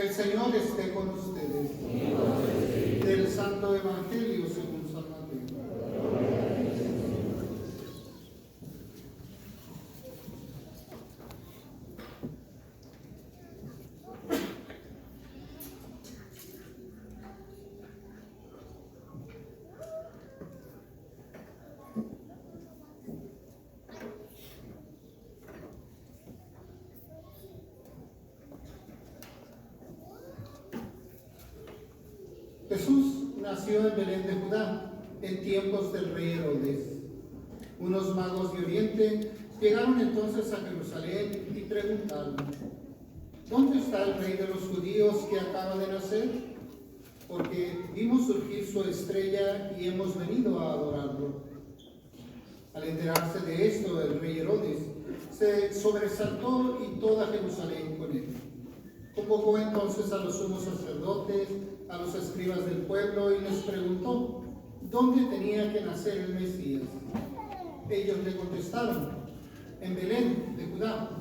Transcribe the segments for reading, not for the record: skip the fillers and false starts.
El Señor esté con ustedes. Del Santo Evangelio según San Mateo. Jesús nació en Belén de Judá, en tiempos del rey Herodes. Unos magos de Oriente llegaron entonces a Jerusalén y preguntaron: ¿dónde está el rey de los judíos que acaba de nacer? Porque vimos surgir su estrella y hemos venido a adorarlo. Al enterarse de esto, el rey Herodes se sobresaltó y toda Jerusalén con él. Convocó entonces a los sumos sacerdotes, a los escribas del pueblo y les preguntó dónde tenía que nacer el Mesías. Ellos le contestaron: en Belén de Judá,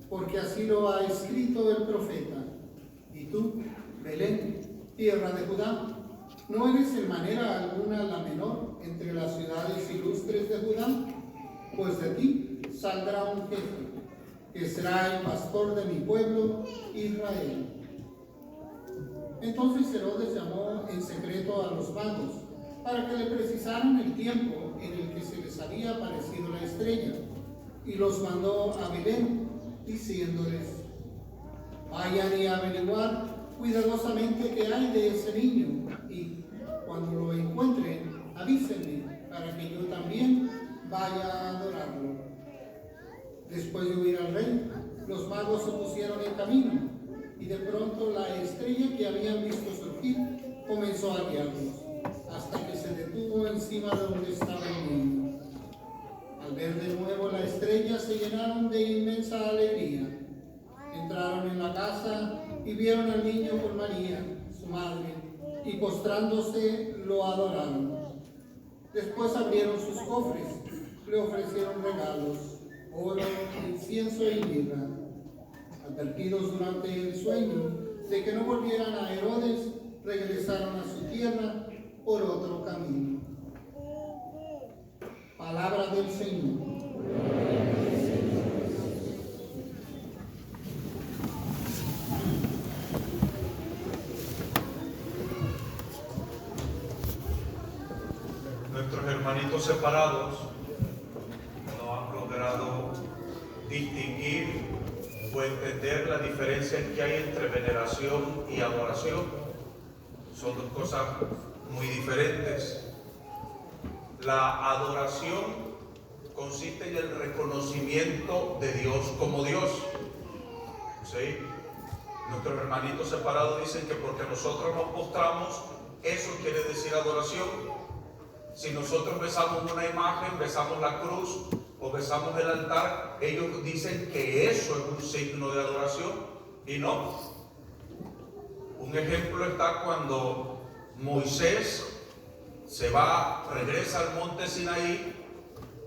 porque así lo ha escrito el profeta. Y tú, Belén, tierra de Judá, ¿no eres en manera alguna la menor entre las ciudades ilustres de Judá? Pues de ti saldrá un jefe, que será el pastor de mi pueblo, Israel. Entonces Herodes llamó en secreto a los magos para que le precisaran el tiempo en el que se les había aparecido la estrella, y los mandó a Belén, diciéndoles: vayan y averiguar cuidadosamente qué hay de ese niño, y cuando lo encuentren, avísenme para que yo también vaya a adorarlo. Después de oír al rey, los magos se pusieron en camino, y de pronto la estrella que habían visto surgir comenzó a guiarlos, hasta que se detuvo encima de donde estaba el niño. Al ver de nuevo la estrella, se llenaron de inmensa alegría. Entraron en la casa y vieron al niño con María, su madre, y postrándose lo adoraron. Después abrieron sus cofres, le ofrecieron regalos: oro, incienso y mirra. Advertidos durante el sueño de que no volvieran a Herodes, regresaron a su tierra por otro camino. Palabra del Señor. Nuestros hermanitos separados no han logrado distinguir o entender la diferencia que hay entre veneración y adoración. Son dos cosas muy diferentes. La adoración consiste en el reconocimiento de Dios como Dios. ¿Sí? Nuestros hermanitos separados dicen que porque nosotros nos postramos, eso quiere decir adoración. Si nosotros besamos una imagen, besamos la cruz o besamos el altar, ellos dicen que eso es un signo de adoración, y no. Un ejemplo está cuando Moisés regresa al monte Sinaí,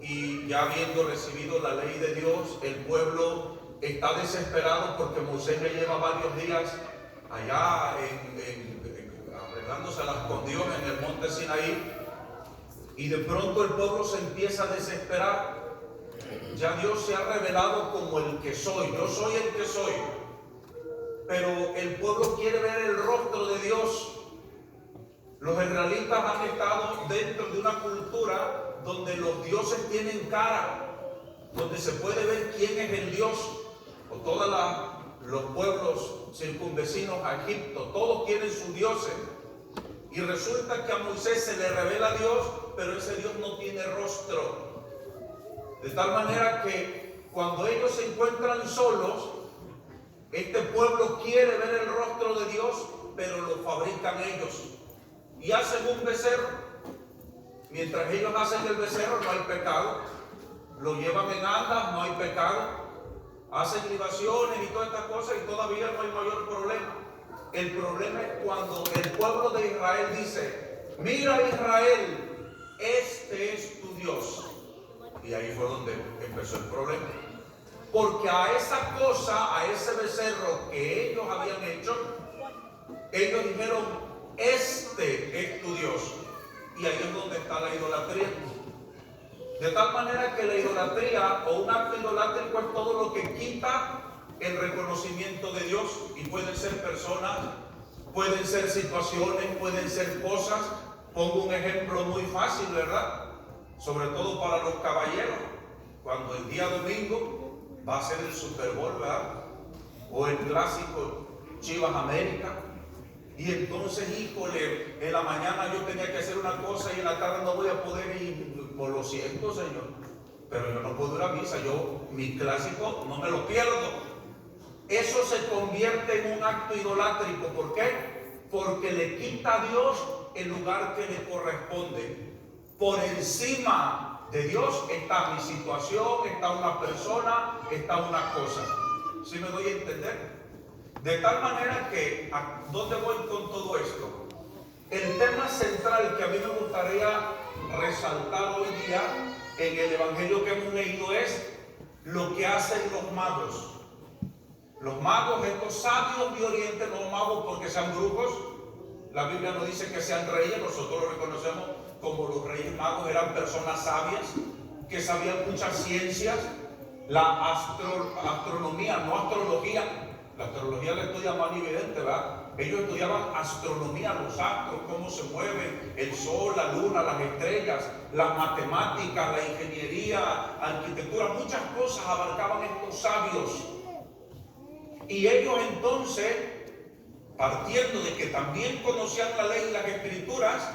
y ya habiendo recibido la ley de Dios, el pueblo está desesperado porque Moisés le lleva varios días allá arreglándoselas con Dios en el monte Sinaí, y de pronto el pueblo se empieza a desesperar. Ya Dios se ha revelado como el que soy, yo soy el que soy, pero el pueblo quiere ver el rostro de Dios. Los israelitas han estado dentro de una cultura donde los dioses tienen cara, donde se puede ver quién es el Dios. O todos los pueblos circunvecinos a Egipto, todos tienen sus dioses. Y resulta que a Moisés se le revela a Dios, pero ese Dios no tiene rostro. De tal manera que cuando ellos se encuentran solos, este pueblo quiere ver el rostro de Dios, pero lo fabrican ellos. Y hacen un becerro. Mientras ellos hacen el becerro, no hay pecado. Lo llevan en andas, no hay pecado. Hacen libaciones y todas estas cosas y todavía no hay mayor problema. El problema es cuando el pueblo de Israel dice: mira, Israel, este es tu Dios. Y ahí fue donde empezó el problema. Porque a esa cosa, a ese becerro que ellos habían hecho, Ellos dijeron, este es tu Dios. Y ahí es donde está la idolatría. De tal manera que la idolatría o un acto idolátrico es todo lo que quita el reconocimiento de Dios. Y pueden ser personas, pueden ser situaciones, pueden ser cosas. Pongo un ejemplo muy fácil, ¿verdad? Sobre todo para los caballeros. Cuando el día domingo va a ser el Super Bowl, ¿verdad? O el clásico Chivas América. Y entonces, híjole, en la mañana yo tenía que hacer una cosa y en la tarde no voy a poder ir. Por lo siento, Señor, pero yo no puedo ir a misa. Yo, mi clásico, no me lo pierdo. Eso se convierte en un acto idolátrico. ¿Por qué? Porque le quita a Dios el lugar que le corresponde. Por encima de Dios está mi situación, está una persona, está una cosa. ¿Sí me doy a entender? De tal manera que, ¿a dónde voy con todo esto? El tema central que a mí me gustaría resaltar hoy día en el evangelio que hemos leído es lo que hacen los magos. Los magos, estos sabios de Oriente, no magos porque sean brujos. La Biblia no dice que sean reyes, nosotros lo reconocemos como los reyes magos. Eran personas sabias que sabían muchas ciencias, la astronomía, no astrología. La astrología la estudia más evidente, ¿verdad? Ellos estudiaban astronomía, los astros, cómo se mueven, el sol, la luna, las estrellas, las matemáticas, la ingeniería, arquitectura, muchas cosas abarcaban estos sabios. Y ellos entonces, partiendo de que también conocían la ley y las escrituras,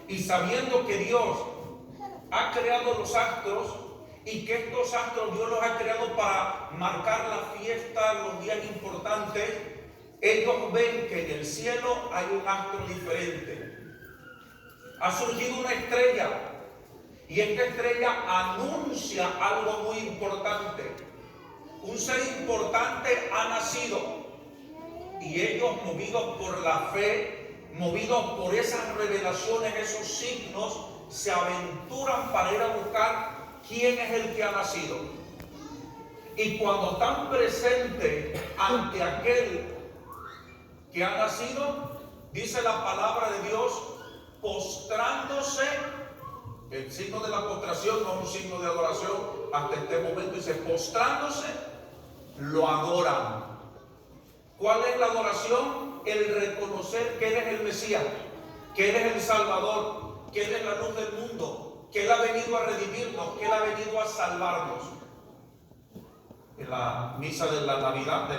y sabiendo que Dios ha creado los astros, y que estos astros Dios los ha creado para marcar la fiesta, los días importantes, ellos ven que en el cielo hay un astro diferente. Ha surgido una estrella y esta estrella anuncia algo muy importante. Un ser importante ha nacido y ellos, movidos por la fe, movidos por esas revelaciones, esos signos, se aventuran para ir a buscar quién es el que ha nacido. Y cuando están presentes ante aquel que ha nacido, dice la palabra de Dios, postrándose, el signo de la postración no es un signo de adoración hasta este momento, dice postrándose, lo adoran. ¿Cuál es la adoración? El reconocer que Él es el Mesías, que Él es el Salvador, que Él es la luz del mundo, que Él ha venido a redimirnos, que Él ha venido a salvarnos. En la misa de la Navidad, de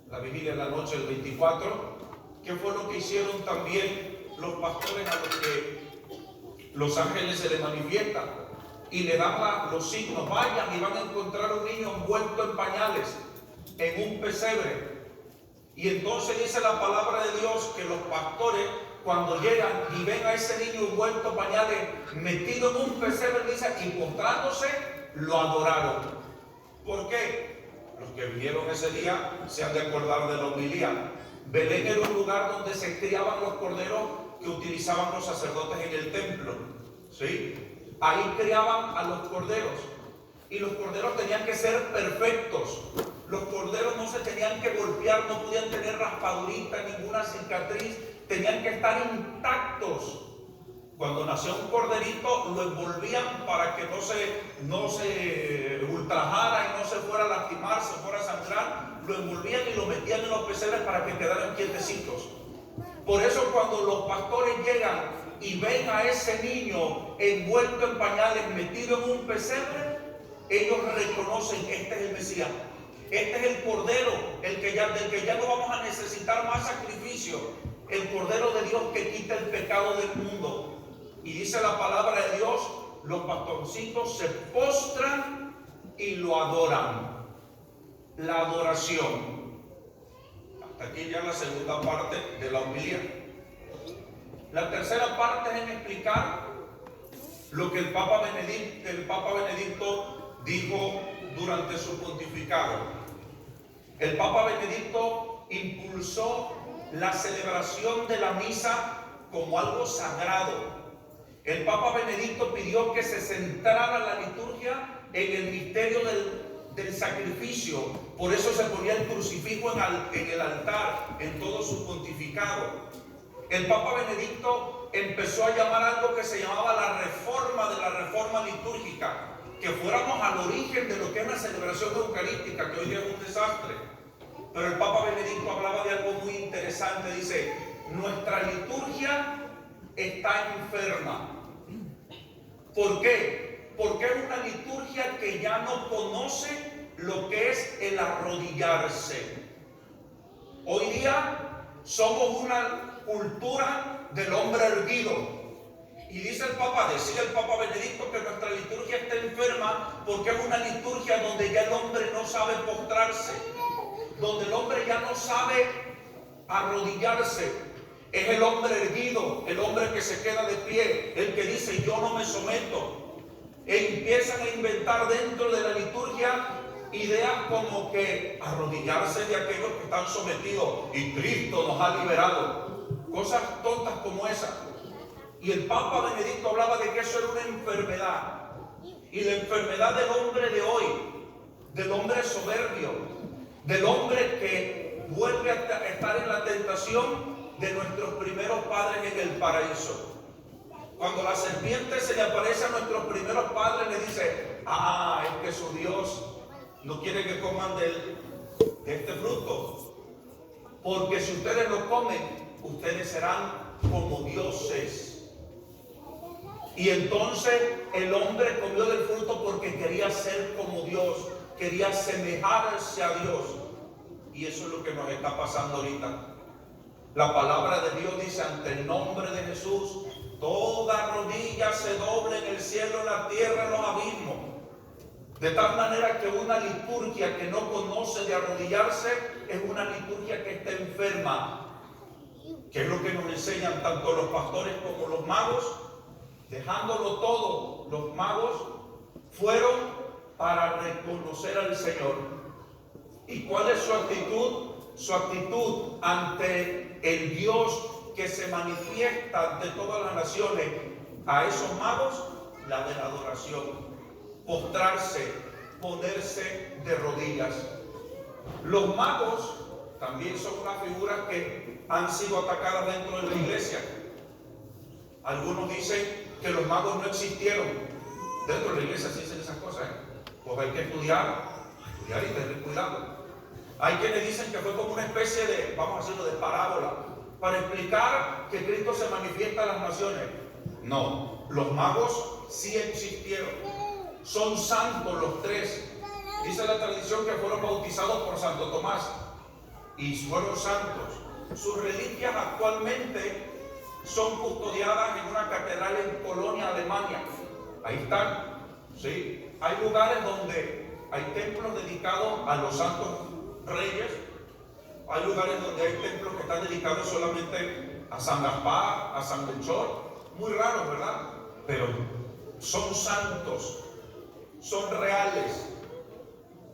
la vigilia de la noche del 24, ¿qué fue lo que hicieron también los pastores a los que los ángeles se les manifiestan? Y le dan los signos, vayan y van a encontrar un niño envuelto en pañales, en un pesebre. Y entonces dice la palabra de Dios que los pastores, cuando llegan y ven a ese niño envuelto en pañales, metido en un pesebre, dice, y postrándose, lo adoraron. ¿Por qué? Los que vinieron ese día se han de acordar de la homilía. Belén era un lugar donde se criaban los corderos que utilizaban los sacerdotes en el templo. ¿Sí? Ahí criaban a los corderos. Y los corderos tenían que ser perfectos. Los corderos no se tenían que golpear, no podían tener raspadurita, ninguna cicatriz. Tenían que estar intactos. Cuando nació un corderito, lo envolvían para que no se ultrajara y no se fuera a lastimar, se fuera a sangrar. Lo envolvían y lo metían en los pesebres para que quedaran quietecitos. Por eso cuando los pastores llegan y ven a ese niño envuelto en pañales, metido en un pesebre, ellos reconocen que este es el Mesías. Este es el Cordero, del que ya no vamos a necesitar más sacrificio. El Cordero de Dios que quita el pecado del mundo. Y dice la palabra de Dios, los pastorcitos se postran y lo adoran. La adoración. Hasta aquí ya la segunda parte de la homilía. La tercera parte es en explicar lo que el Papa Benedicto dijo durante su pontificado. El Papa Benedicto impulsó la celebración de la misa como algo sagrado. El Papa Benedicto pidió que se centrara la liturgia en el misterio del sacrificio. Por eso se ponía el crucifijo en el altar, en todo su pontificado. El Papa Benedicto empezó a llamar algo que se llamaba la reforma de la reforma litúrgica, que fuéramos al origen de lo que es la celebración eucarística, que hoy día es un desastre. Pero el Papa Benedicto hablaba de algo muy interesante. Dice: nuestra liturgia está enferma. ¿Por qué? Porque es una liturgia que ya no conoce lo que es el arrodillarse. Hoy día somos una cultura del hombre erguido. Y decía el Papa Benedicto, que nuestra liturgia está enferma porque es una liturgia donde ya el hombre no sabe postrarse, donde el hombre ya no sabe arrodillarse. Es el hombre erguido, el hombre que se queda de pie, el que dice: yo no me someto. E empiezan a inventar dentro de la liturgia ideas como que arrodillarse de aquellos que están sometidos y Cristo nos ha liberado. Cosas tontas como esas. Y el Papa Benedicto hablaba de que eso era una enfermedad. Y la enfermedad del hombre de hoy, del hombre soberbio, del hombre que vuelve a estar en la tentación de nuestros primeros padres en el paraíso. Cuando la serpiente se le aparece a nuestros primeros padres, le dice: ah, es que su Dios no quiere que coman de este fruto, porque si ustedes lo comen, ustedes serán como dioses. Y entonces el hombre comió del fruto porque quería ser como Dios, quería asemejarse a Dios. Y eso es lo que nos está pasando ahorita. La palabra de Dios dice: ante el nombre de Jesús, toda rodilla se doble en el cielo, en la tierra, en los abismos. De tal manera que una liturgia que no conoce de arrodillarse es una liturgia que está enferma. Que es lo que nos enseñan tanto los pastores como los magos. Dejándolo todo, los magos fueron para reconocer al Señor. ¿Y cuál es su actitud? Su actitud ante el Dios que se manifiesta ante todas las naciones. A esos magos, la de la adoración. Postrarse, ponerse de rodillas. Los magos también son unas figuras que han sido atacadas dentro de la iglesia. Algunos dicen que los magos no existieron. Dentro de la iglesia se dicen esas cosas, Pues hay que estudiar y tener cuidado. Hay quienes dicen que fue como una especie de, vamos a decirlo, de parábola, para explicar que Cristo se manifiesta a las naciones. No, los magos sí existieron. Son santos los tres. Dice la tradición que fueron bautizados por Santo Tomás y fueron santos. Sus reliquias actualmente son custodiadas en una catedral en Colonia, Alemania. Ahí están, ¿sí? Hay lugares donde hay templos dedicados a los santos reyes. Hay lugares donde hay templos que están dedicados solamente a San Gaspar, a San Melchor. Muy raros, ¿verdad? Pero son santos, son reales.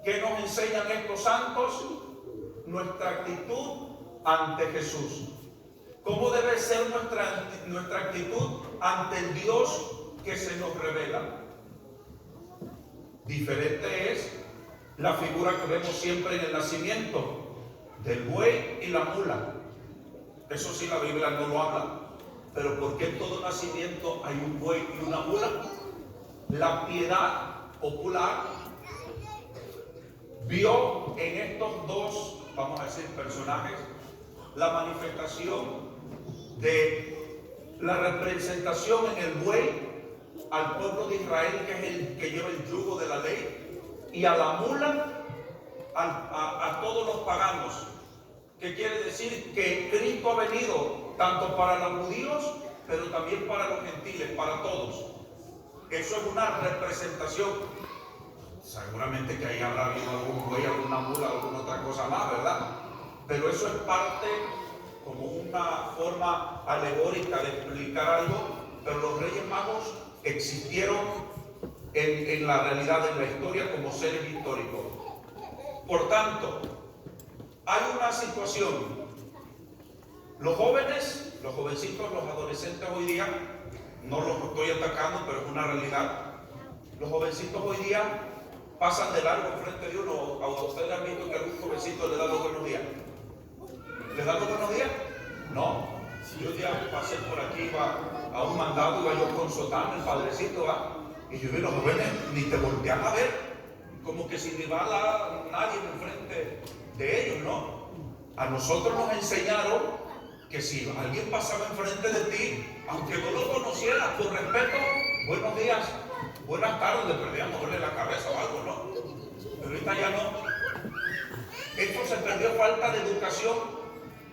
¿Qué nos enseñan estos santos? Nuestra actitud ante Jesús. ¿Cómo debe ser nuestra actitud ante el Dios que se nos revela? Diferente es la figura que vemos siempre en el nacimiento del buey y la mula. Eso sí, la Biblia no lo habla. Pero ¿por qué en todo nacimiento hay un buey y una mula? La piedad popular vio en estos dos, vamos a decir, personajes, la manifestación de la representación en el buey al pueblo de Israel, que es el que lleva el yugo de la ley, y a la mula a todos los paganos. ¿Qué quiere decir? Que Cristo ha venido tanto para los judíos, pero también para los gentiles, para todos. Eso es una representación. Seguramente que ahí habrá habido algún buey, alguna mula, alguna otra cosa más, ¿verdad? Pero eso es parte, como una forma alegórica de explicar algo. Pero los Reyes Magos existieron en la realidad de la historia como seres históricos. Por tanto, hay una situación. Los jóvenes, los jovencitos, los adolescentes hoy día, no los estoy atacando, pero es una realidad. Los jovencitos hoy día pasan de largo enfrente de uno. ¿A ustedes han visto que algún jovencito le da los buenos días? ¿Le da los buenos días? No. Yo un día pasé por aquí, iba a un mandado, iba yo con sotana, el padrecito, ¿va? Y yo vi los jóvenes ni te voltean a ver, como que si ni va nadie enfrente de ellos, ¿no? A nosotros nos enseñaron que si alguien pasaba enfrente de ti, aunque no lo conocieras, por respeto, buenos días, buenas tardes, le perdíamos moverle la cabeza o algo, ¿no? Pero ahorita ya no. Esto se perdió, falta de educación.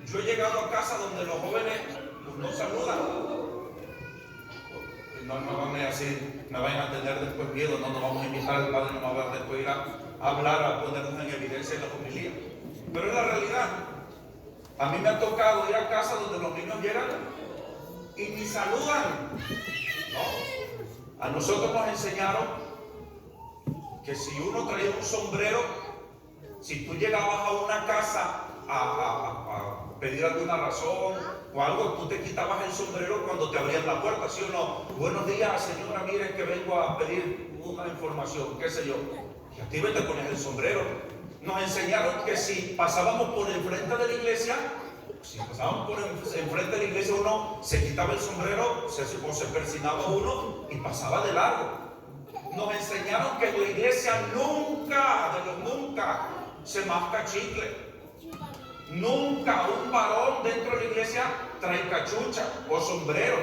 Yo he llegado a casa donde los jóvenes pues, no saludan. No me van a decir, me vayan a tener después miedo, no nos vamos a invitar al Padre, no nos va a después ir a hablar, a ponernos en evidencia en la homilía. Pero es la realidad. A mí me ha tocado ir a casa donde los niños llegan y ni saludan. ¿No? A nosotros nos enseñaron que si uno traía un sombrero, si tú llegabas a una casa a pedir alguna razón o algo, tú te quitabas el sombrero cuando te abrían la puerta, ¿sí o no? Buenos días, señora, mire que vengo a pedir una información, qué sé yo. Y a ti te pones el sombrero. Nos enseñaron que si pasábamos por enfrente de la iglesia, uno se quitaba el sombrero, o se persinaba uno y pasaba de largo. Nos enseñaron que en la iglesia nunca se masca chicle. Nunca un varón dentro de la iglesia trae cachucha o sombrero.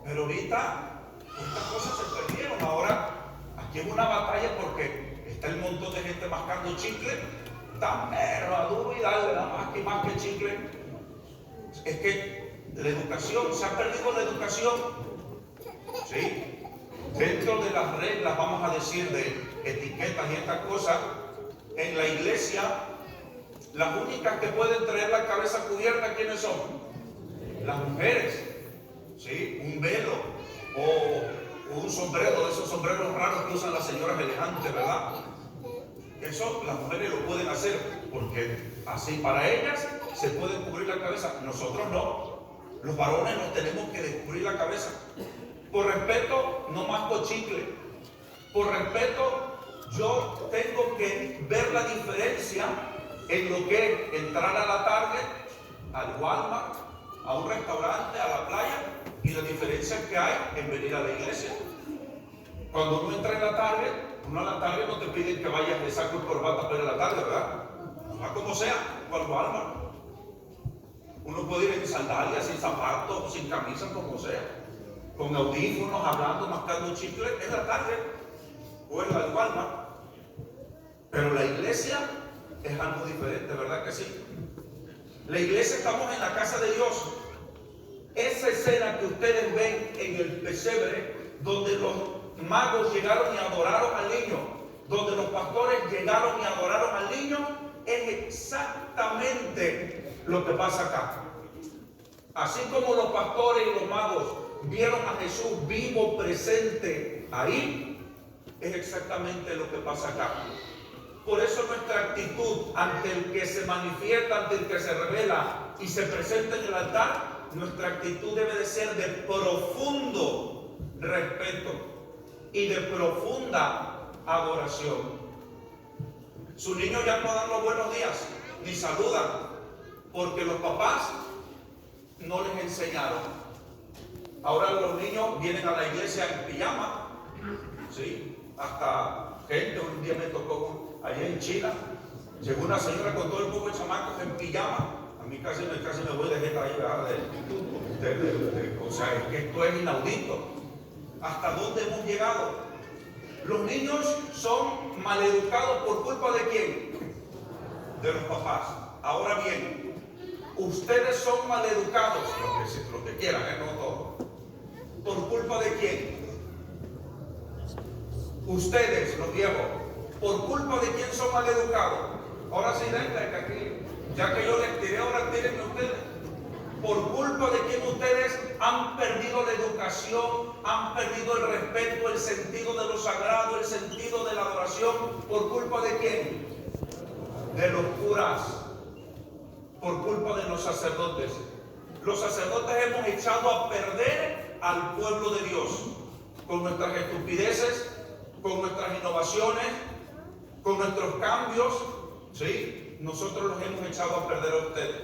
Pero ahorita estas cosas se perdieron. Ahora aquí es una batalla porque está el montón de gente mascando chicle. Tan mero, duro y dale, nada más que chicle. Es que la educación, se ha perdido la educación. ¿Sí? Dentro de las reglas, vamos a decir, de etiquetas y estas cosas, en la iglesia, las únicas que pueden traer la cabeza cubierta, ¿quiénes son? Las mujeres. ¿Sí? Un velo o un sombrero, de esos sombreros raros que usan las señoras elegantes, ¿verdad? Eso las mujeres lo pueden hacer porque así para ellas se puede cubrir la cabeza. Nosotros no. Los varones nos tenemos que descubrir la cabeza. Por respeto, no masco chicle. Por respeto, yo tengo que ver la diferencia en lo que es entrar a la Target, al Walmart, a un restaurante, a la playa, y la diferencia que hay en venir a la iglesia. Cuando uno entra en la Target, uno a la Target no te piden que vayas de saco y corbata para ir a la Target, ¿verdad? Va como sea, o al Walmart. Uno puede ir en sandalias, sin zapatos, sin camisa, como sea. Con audífonos, hablando, mascando chicle, en la Target o en el Walmart. Pero la iglesia es algo diferente, ¿verdad que sí? La iglesia, estamos en la casa de Dios. Esa escena que ustedes ven en el pesebre, donde los magos llegaron y adoraron al niño, donde los pastores llegaron y adoraron al niño, es exactamente lo que pasa acá. Así como los pastores y los magos vieron a Jesús vivo, presente ahí, es exactamente lo que pasa acá. Por eso nuestra actitud ante el que se manifiesta, ante el que se revela y se presenta en el altar, nuestra actitud debe de ser de profundo respeto y de profunda adoración. Sus niños ya no dan los buenos días, ni saludan, porque los papás no les enseñaron. Ahora los niños vienen a la iglesia en pijama, ¿sí? Hasta gente, un día me tocó allá en China, llegó una señora con todo el poco de chamacos en pijama. A mí casi me voy de jeta ahí, ¿verdad? O sea, es que esto es inaudito. ¿Hasta dónde hemos llegado? Los niños son maleducados por culpa de quién? De los papás. Ahora bien, ustedes son maleducados, lo que quieran, no todo. ¿Por culpa de quién? Ustedes, los viejos. ¿Por culpa de quién son maleducados? Ahora sí, que aquí, ya que yo les tiré, ahora tírenme ustedes. Por culpa de quién ustedes han perdido la educación, han perdido el respeto, el sentido de lo sagrado, el sentido de la adoración. ¿Por culpa de quién? De los curas. Por culpa de los sacerdotes. Los sacerdotes hemos echado a perder al pueblo de Dios con nuestras estupideces, con nuestras innovaciones, con nuestros cambios, ¿sí? Nosotros los hemos echado a perder a ustedes.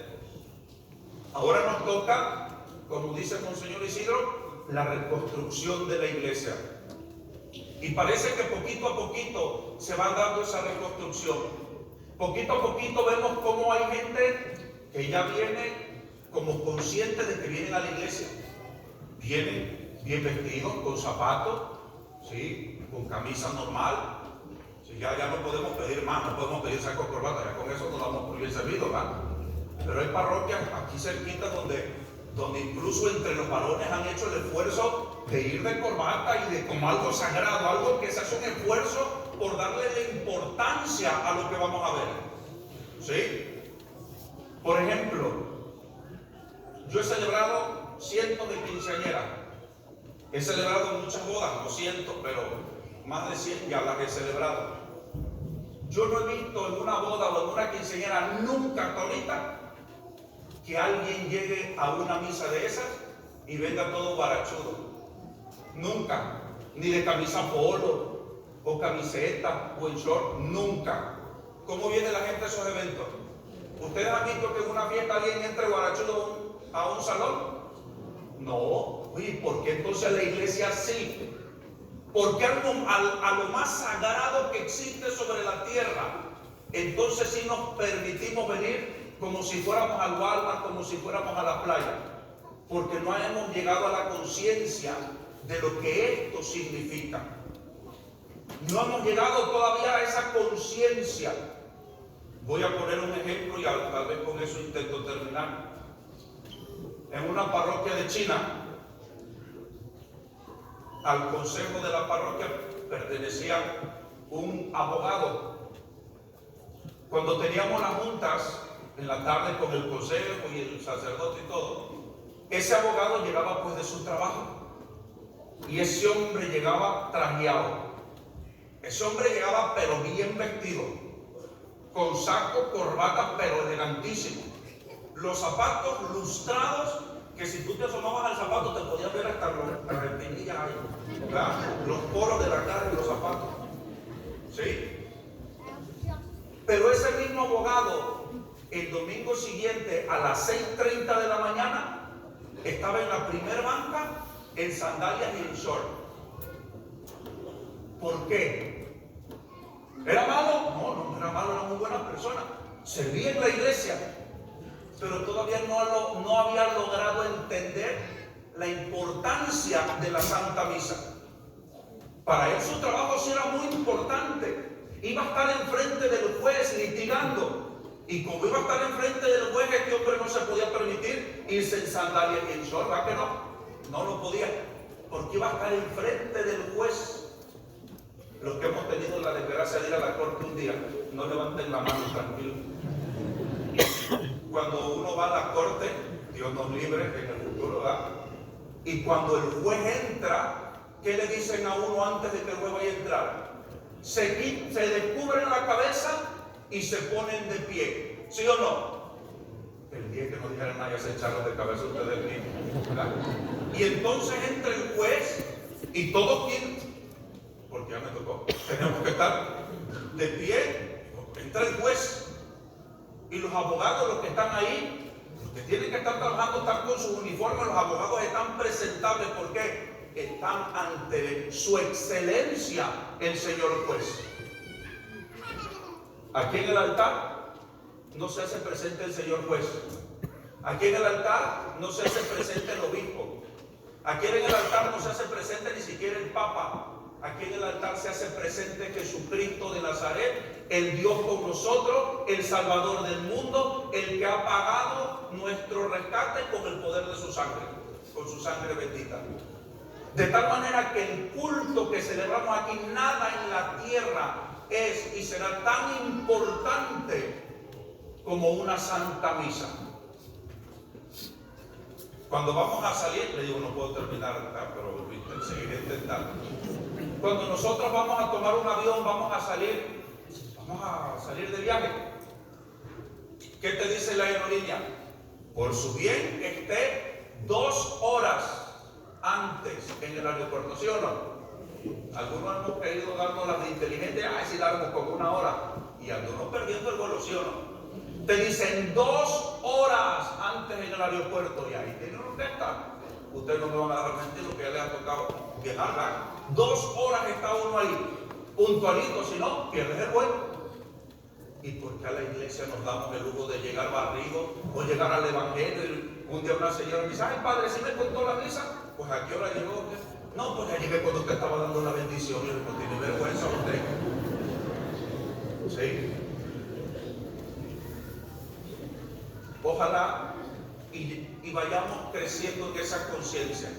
Ahora nos toca, como dice Monseñor Isidro, la reconstrucción de la iglesia. Y parece que poquito a poquito se va dando esa reconstrucción. Poquito a poquito vemos cómo hay gente que ya viene como consciente de que vienen a la iglesia. Vienen bien vestidos, con zapatos, ¿sí? Con camisa normal. ¿Sí? Ya no podemos pedir más, no podemos pedir saco de corbata, ya con eso nos damos por bien servido, ¿verdad? Pero hay parroquias aquí cerquita donde incluso entre los varones han hecho el esfuerzo de ir de corbata y de como algo sagrado, algo que se hace un esfuerzo por darle la importancia a lo que vamos a ver. ¿Sí? Por ejemplo, yo he celebrado cientos de quinceañeras. He celebrado muchas bodas, no cientos, pero más de 100 ya las he celebrado. Yo no he visto en una boda o en una quinceañera nunca, Tonita, que alguien llegue a una misa de esas y venga todo guarachudo. Nunca. Ni de camisa polo, o camiseta, o en short. Nunca. ¿Cómo viene la gente a esos eventos? ¿Ustedes han visto que en una fiesta alguien entre guarachudo a un salón? No. Oye, ¿por qué entonces la iglesia sí? ¿Por qué a lo más sagrado que existe sobre la tierra, entonces sí nos permitimos venir como si fuéramos al Walmart, como si fuéramos a la playa? Porque no hemos llegado a la conciencia de lo que esto significa. No hemos llegado todavía a esa conciencia. Voy a poner un ejemplo y tal vez con eso intento terminar. En una parroquia de China, al consejo de la parroquia pertenecía un abogado. Cuando teníamos las juntas en la tarde con el consejo y el sacerdote y todo, ese abogado llegaba pues de su trabajo y ese hombre llegaba trajeado. Ese hombre llegaba pero bien vestido, con saco, corbata, pero elegantísimo. Los zapatos lustrados, que si tú te asomabas al zapato te podías ver hasta las espinillas ahí, ¿verdad? Los poros de la cara y los zapatos. ¿Sí? Pero ese mismo abogado, el domingo siguiente a las 6:30 de la mañana, estaba en la primera banca en sandalias y en short. ¿Por qué? ¿Era malo? No era malo, era muy buena persona. Servía en la iglesia, pero todavía no había logrado entender la importancia de la Santa Misa. Para él su trabajo sí era muy importante. Iba a estar enfrente del juez litigando. Y como iba a estar enfrente del juez, este hombre no se podía permitir irse en sandalias y en short, ¿verdad que no? No lo podía, porque iba a estar enfrente del juez. Los que hemos tenido la desgracia de ir a la corte un día, no levanten la mano, tranquilo. Cuando uno va a la corte, Dios nos libre en el futuro, ¿verdad? Y cuando el juez entra, ¿qué le dicen a uno antes de que el juez vaya a entrar? Se descubren la cabeza y se ponen de pie, ¿sí o no? El día que no dijeran nada, ya se echaron de cabeza ustedes mismos, ¿verdad? Y entonces entra el juez y todos tienen, porque ya me tocó, tenemos que estar de pie. Entra el juez y los abogados, los que están ahí, los que tienen que estar trabajando, están con sus uniformes. Los abogados están presentables. ¿Por qué? Están ante su excelencia el señor juez. Aquí en el altar no se hace presente el señor juez. Aquí en el altar no se hace presente el obispo. Aquí en el altar no se hace presente ni siquiera el papa. Aquí en el altar se hace presente Jesucristo de Nazaret, el Dios con nosotros, el Salvador del mundo, el que ha pagado nuestro rescate con el poder de su sangre, con su sangre bendita. De tal manera que el culto que celebramos aquí, nada en la tierra es y será tan importante como una santa misa. Cuando vamos a salir, le digo, no puedo terminar acá, pero seguiré intentando. Cuando nosotros vamos a tomar un avión, vamos a salir de viaje. ¿Qué te dice la aerolínea? Por su bien esté 2 horas antes en el aeropuerto, ¿sí o no? Algunos hemos querido darnos las de inteligente, si darnos como 1 hora, y algunos perdiendo el vuelo, ¿sí o no? Te dicen 2 horas antes en el aeropuerto, y ahí tienen orquesta. Ustedes no me van a dar mentir lo que ya les ha tocado viajar, ¿verdad? 2 horas está uno ahí, puntualito, si no, pierdes el vuelo. ¿Y por qué a la iglesia nos damos el lujo de llegar barrido o llegar al evangelio? Un día una señora me dice, ay padre, ¿sí me contó la misa? Pues ¿a qué hora llegó? No, pues ya llegué cuando usted estaba dando la bendición. Y no tiene vergüenza usted. ¿Sí? Ojalá y vayamos creciendo en esa conciencia.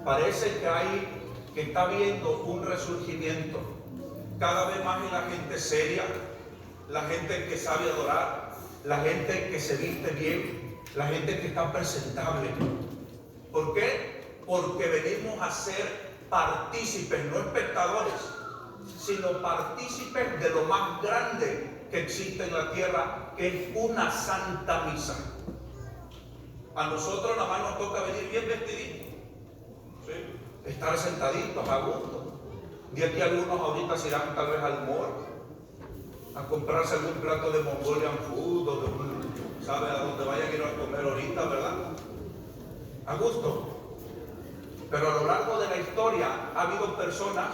Parece que está habiendo un resurgimiento cada vez más en la gente seria, la gente que sabe adorar, la gente que se viste bien, la gente que está presentable. ¿Por qué? Porque venimos a ser partícipes, no espectadores, sino partícipes de lo más grande que existe en la tierra, que es una santa misa. A nosotros nada más nos toca venir bien vestiditos, ¿sí? Estar sentaditos a gusto. De aquí algunos ahorita se irán tal vez al mall a comprarse algún plato de Mongolian food o de ¿sabe? A donde vayan a ir a comer ahorita, ¿verdad? A gusto. Pero a lo largo de la historia ha habido personas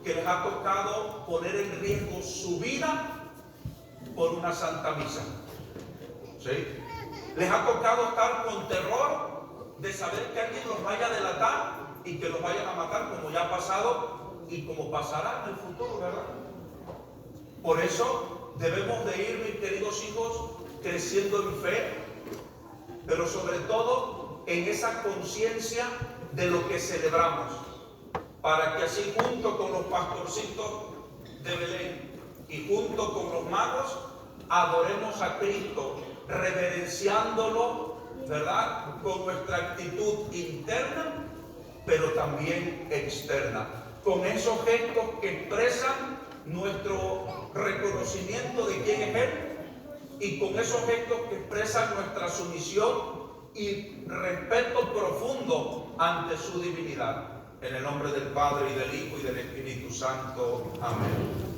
que les ha tocado poner en riesgo su vida por una santa misa. ¿Sí? Les ha tocado estar con terror de saber que alguien los vaya a delatar y que los vayan a matar, como ya ha pasado y como pasará en el futuro, ¿verdad? Por eso debemos de ir, mis queridos hijos, creciendo en fe, pero sobre todo en esa conciencia de lo que celebramos, para que así junto con los pastorcitos de Belén y junto con los magos adoremos a Cristo, reverenciándolo, ¿verdad? Con nuestra actitud interna, pero también externa, con esos gestos que expresan nuestro reconocimiento de quién es Él y con esos gestos que expresan nuestra sumisión y respeto profundo ante su divinidad. En el nombre del Padre y del Hijo y del Espíritu Santo. Amén.